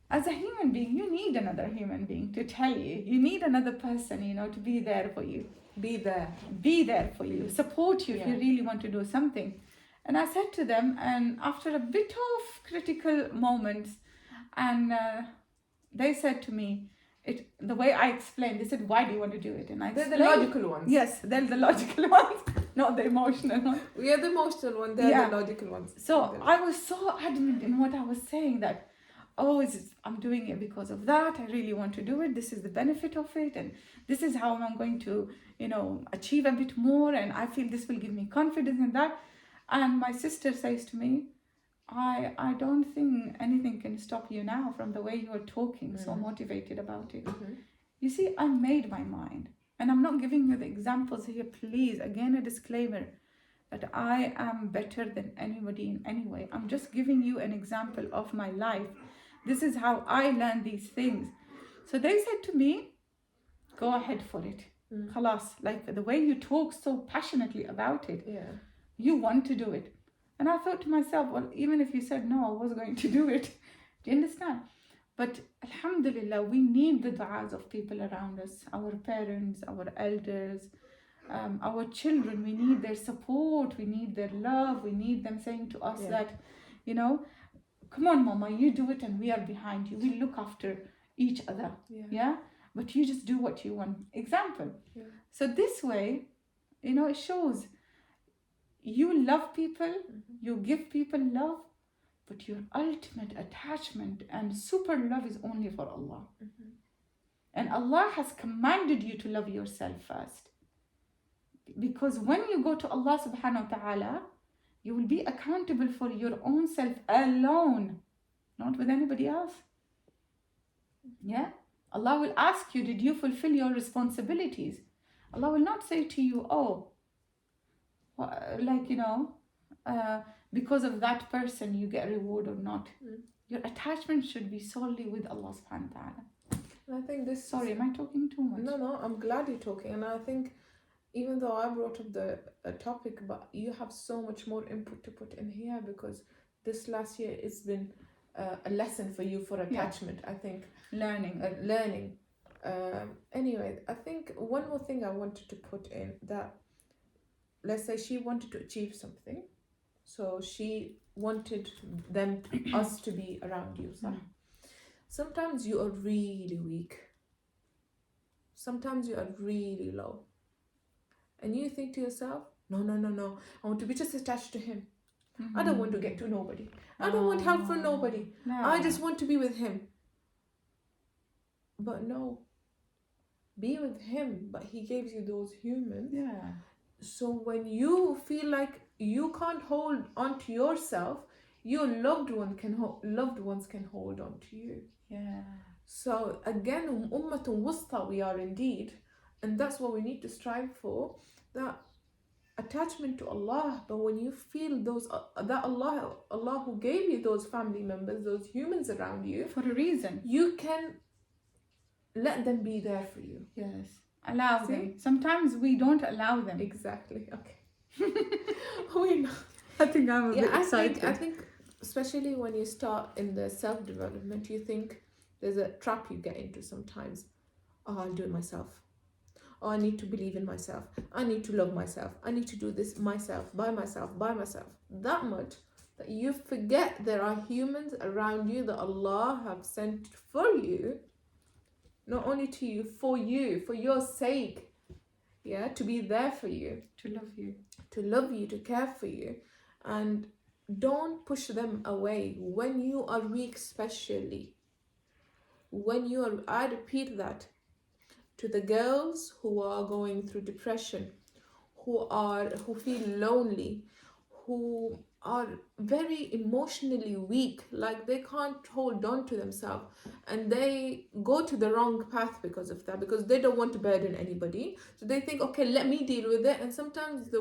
as a human being, you need another human being to tell you. You need another person, you know, to be there for you. Be there for you, support you if you really want to do something. And I said to them, and after a bit of critical moments, and they said to me, the way I explained, they said, why do you want to do it? And I explained, they're the logical ones. Yes, they're the logical ones, not the emotional ones. We are the emotional ones, they're the logical ones. So I was so adamant in what I was saying that, I'm doing it because of that. I really want to do it. This is the benefit of it. And this is how I'm going to, you know, achieve a bit more. And I feel this will give me confidence in that. And my sister says to me, I don't think anything can stop you now from the way you are talking, so motivated about it. You see, I made my mind. And I'm not giving you the examples here, please. Again, a disclaimer that I am better than anybody in any way. I'm just giving you an example of my life. This is how I learned these things. So they said to me, go ahead for it. Khalas, like the way you talk so passionately about it. Yeah. You want to do it. And I thought to myself, well, even if you said no, I was going to do it. Do you understand? But alhamdulillah, we need the du'as of people around us, our parents, our elders, our children. We need their support, we need their love, we need them saying to us that, you know, come on, mama, you do it and we are behind you. We look after each other. Yeah? But you just do what you want. Example. Yeah. So this way, you know, it shows you love people, you give people love, but your ultimate attachment and super love is only for Allah. And Allah has commanded you to love yourself first. Because when you go to Allah subhanahu wa ta'ala, you will be accountable for your own self alone, not with anybody else. Yeah? Allah will ask you, did you fulfill your responsibilities? Allah will not say to you, like, you know, because of that person you get reward or not. Your attachment should be solely with Allah subhanahu wa ta'ala. And I think this... Sorry, am I talking too much? No, I'm glad you're talking. And I think even though I brought up the topic, but you have so much more input to put in here, because this last year it's been a lesson for you for attachment. I think learning. Anyway, I think one more thing I wanted to put in, that let's say she wanted to achieve something, so she wanted us to be around you. So sometimes you are really weak, sometimes you are really low, and you think to yourself, no, I want to be just attached to him. I don't want to get to nobody. I don't want help from nobody. I just want to be with him. But no, be with him, but he gives you those humans. So when you feel like you can't hold on to yourself, your loved ones can hold on to you. So again, ummatun wusta we are indeed, and that's what we need to strive for, that attachment to Allah. But when you feel those that Allah who gave you those family members, those humans around you for a reason, you can let them be there for you. Yes. Allow See? them. Sometimes we don't allow them. Exactly. Okay. We know. I think I'm a bit I excited. think especially when you start in the self-development, you think there's a trap you get into sometimes. Oh, I'll do it myself. Oh, I need to believe in myself. I need to love myself. I need to do this myself, by myself. That much that you forget there are humans around you that Allah have sent for you, not only to you, for your sake. Yeah, to be there for you, To love you. to care for you. And don't push them away when you are weak, especially. I repeat that to the girls who are going through depression, who feel lonely, who are very emotionally weak, like they can't hold on to themselves, and they go to the wrong path because of that, because they don't want to burden anybody. So they think, okay, let me deal with it. And sometimes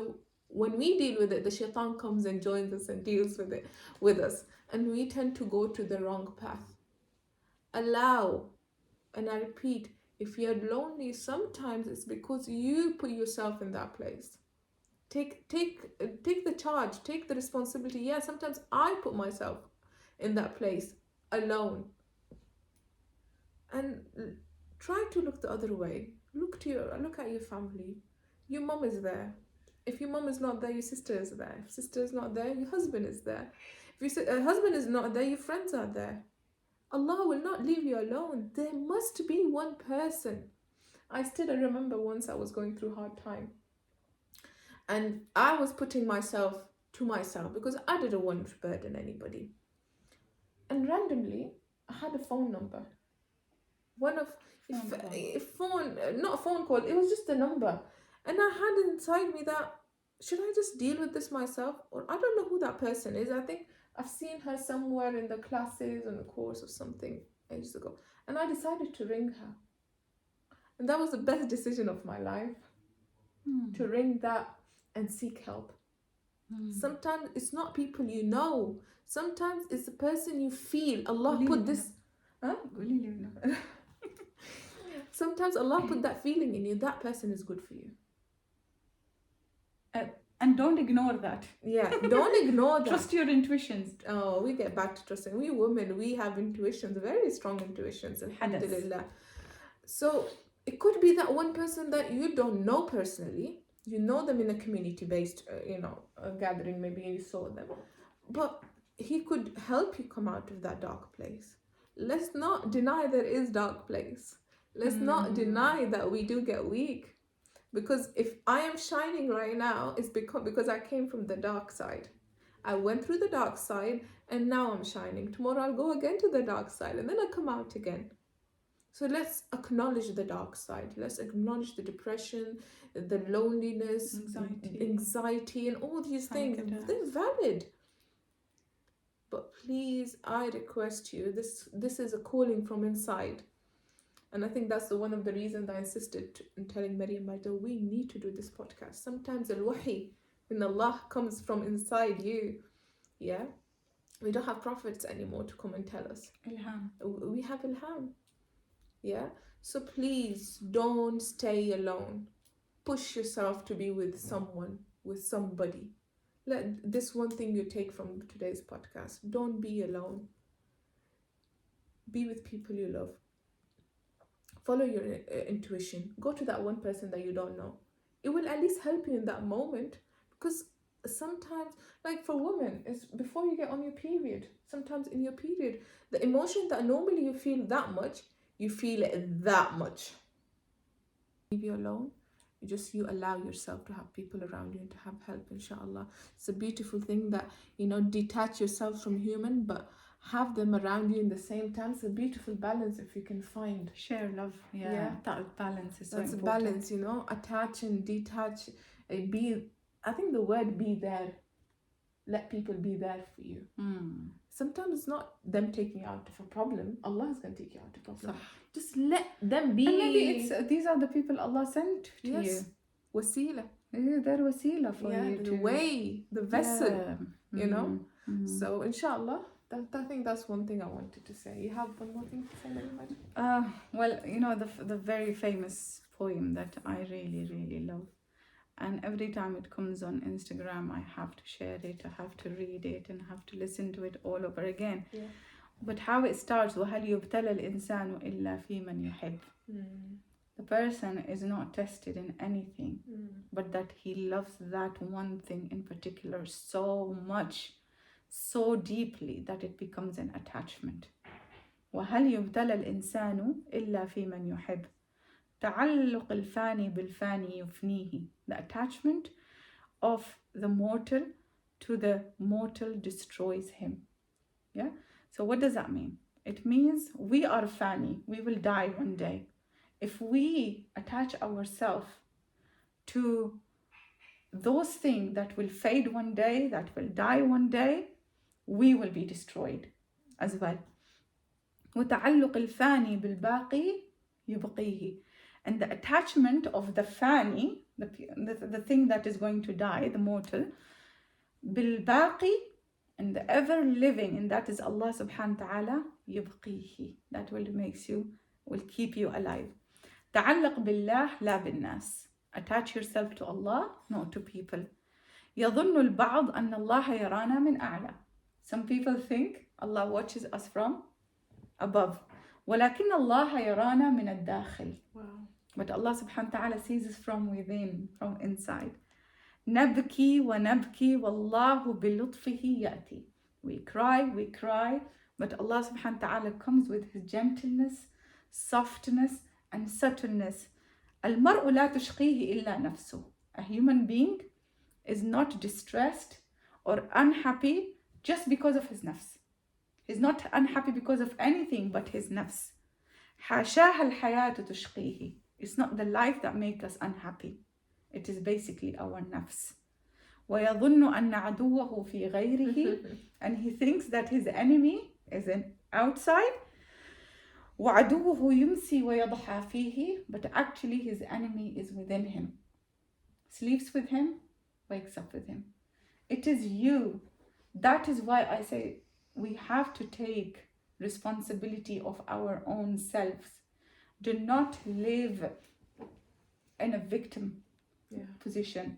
when we deal with it, the shaitan comes and joins us and deals with it with us, and we tend to go to the wrong path. Allow, and I repeat, if you're lonely, sometimes it's because you put yourself in that place. Take the charge, take the responsibility. Yeah, sometimes I put myself in that place alone. And try to look the other way. Look at your family. Your mom is there. If your mom is not there, your sister is there. If sister is not there, your husband is there. If your husband is not there, your friends are there. Allah will not leave you alone. There must be one person. I remember once I was going through a hard time, and I was putting myself to myself because I didn't want to burden anybody. And randomly, I had a phone number. Not a phone call, it was just a number. And I had inside me that, should I just deal with this myself? Or I don't know who that person is. I think I've seen her somewhere in the classes, on the course or something ages ago. And I decided to ring her. And that was the best decision of my life. To ring that and seek help. Sometimes it's not people you know. Sometimes it's the person you feel. Allah put this... Sometimes Allah put that feeling in you. That person is good for you. And don't ignore that. Yeah, don't ignore that. Trust your intuitions. Oh, we get back to trusting. We women, we have intuitions, very strong intuitions. Alhamdulillah. So it could be that one person that you don't know personally. You know them in a community-based, gathering, maybe you saw them. But he could help you come out of that dark place. Let's not deny there is dark place. Let's not deny that we do get weak. Because if I am shining right now, it's because I came from the dark side. I went through the dark side and now I'm shining. Tomorrow I'll go again to the dark side and then I'll come out again. So let's acknowledge the dark side. Let's acknowledge the depression, the loneliness, anxiety, and all these things. They're valid. But please, I request you, this is a calling from inside. And I think that's one of the reasons I insisted in telling Maryam, my daughter, we need to do this podcast. Sometimes al-wahi, when Allah comes from inside you, yeah? We don't have prophets anymore to come and tell us. Ilham. We have ilham. Yeah? So please don't stay alone. Push yourself to be with someone, with somebody. Let this one thing you take from today's podcast. Don't be alone. Be with people you love. Follow your intuition. Go to that one person that you don't know. It will at least help you in that moment. Because sometimes, like for women, it's before you get on your period. Sometimes in your period, the emotion that normally you feel that much, you feel it that much. Leave you alone. You allow yourself to have people around you and to have help, inshallah. It's a beautiful thing that, detach yourself from human, but have them around you in the same time. It's a beautiful balance if you can find. Share love. Yeah. That balance is so That's important. That's a balance, attach and detach. I think the word be there. Let people be there for you. Sometimes it's not them taking you out of a problem. Allah is going to take you out of a problem. Just let them be. And maybe these are the people Allah sent to you. Wasila. Yeah, they're wasila for you. The way, the vessel, So inshallah, I think that's one thing I wanted to say. You have one more thing to say, Nariman? Well, you know, the very famous poem that I really, really love. And every time it comes on Instagram, I have to share it, I have to read it, and I have to listen to it all over again. Yeah. But how it starts, وَهَلْ يُبْتَلَى الْإِنسَانُ إِلَّا فِي مَنْ يُحِبُّ. The person is not tested in anything, but that he loves that one thing in particular so much, so deeply, that it becomes an attachment. وَهَلْ يُبْتَلَى الْإِنسَانُ إِلَّا فِي مَنْ يُحِبُّ. تعلق الفاني بالفاني يفنيه. The attachment of the mortal to the mortal destroys him. Yeah? So what does that mean? It means we are fani. We will die one day. If we attach ourselves to those things that will fade one day, that will die one day, we will be destroyed as well. وتعلق الفاني بالباقي يبقيه. And the attachment of the fani, the thing that is going to die, the mortal, بالباقي, and the ever living, and that is Allah subhanahu wa ta'ala, يبقيه. That will keep you alive. تعلق بالله لا بالناس. Attach yourself to Allah, not to people. يظن البعض أن الله يرانا من أعلى. Some people think Allah watches us from above. ولكن الله يرانا من الداخل. Wow. But Allah subhanahu wa ta'ala sees us from within, from inside. نبكي ونبكي والله بلطفه يأتي. We cry, but Allah subhanahu wa ta'ala comes with His gentleness, softness, and subtleness. المرء لا تشقيه إلا نفسه. A human being is not distressed or unhappy just because of his nafs. He's not unhappy because of anything but his nafs. حاشاها الحياة تشقيه. It's not the life that makes us unhappy. It is basically our nafs. ويظن أن عدوه في غيره. And he thinks that his enemy is outside. وعدوه يمسي ويضحى فيه. But actually his enemy is within him. Sleeps with him, wakes up with him. It is you. That is why I say we have to take responsibility of our own selves. Do not live in a victim position.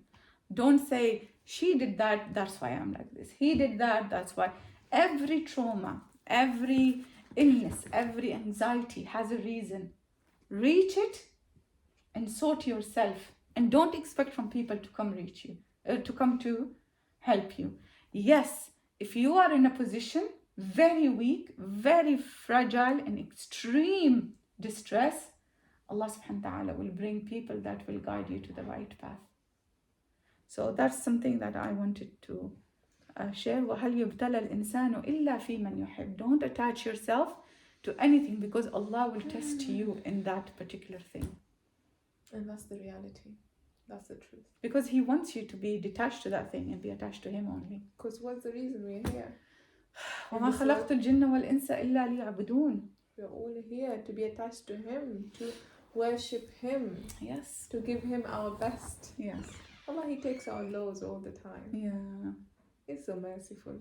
Don't say, she did that, that's why I'm like this. He did that, that's why. Every trauma, every illness, every anxiety has a reason. Reach it and sort yourself. And don't expect from people to come reach you, to come to help you. Yes, if you are in a position very weak, very fragile, in extreme distress, Allah subhanahu wa ta'ala will bring people that will guide you to the right path. So that's something that I wanted to share. وَهَلْ يُبْتَلَى الْإِنسَانُ إِلَّا فِي مَنْ يُحِبُّ. Don't attach yourself to anything because Allah will test you in that particular thing. And that's the reality. That's the truth. Because He wants you to be detached to that thing and be attached to Him only. Because what's the reason we're here? وَمَا خَلَقْتُ الْجِنَّ وَالْإِنسَ إِلَّا لِيَعْبُدُونَ. We're all here to be attached to Him, to worship Him. Yes. To give Him our best. Yes. Allah, He takes our lows all the time. Yeah. He's so merciful.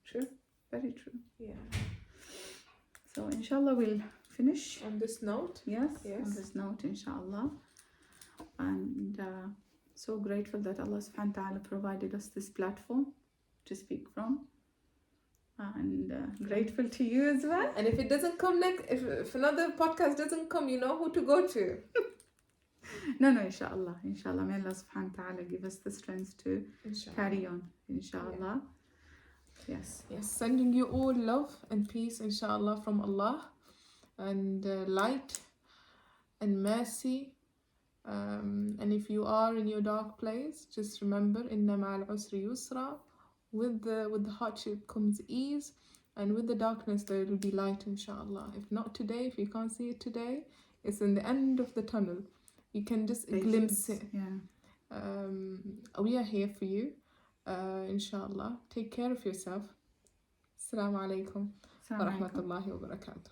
True. Very true. Yeah. So inshallah we'll finish on this note. Yes. On this note, inshallah. And so grateful that Allah subhanahu wa ta'ala provided us this platform to speak from. And grateful to you as well. And if it doesn't come next, if another podcast doesn't come, you know who to go to. No, inshallah. Inshallah. May Allah subhanahu wa ta'ala give us the strength to carry on. Inshallah. Yeah. Yes. Sending you all love and peace, inshallah, from Allah. And light and mercy. And if you are in your dark place, just remember, inna ma'al usri yusra. With the hardship comes ease, and with the darkness there will be light, inshallah. If not today, if you can't see it today, it's in the end of the tunnel. You can just glimpse it. Yeah. We are here for you, inshallah. Take care of yourself. Assalamu alaikum wa rahmatullahi wa barakatuh.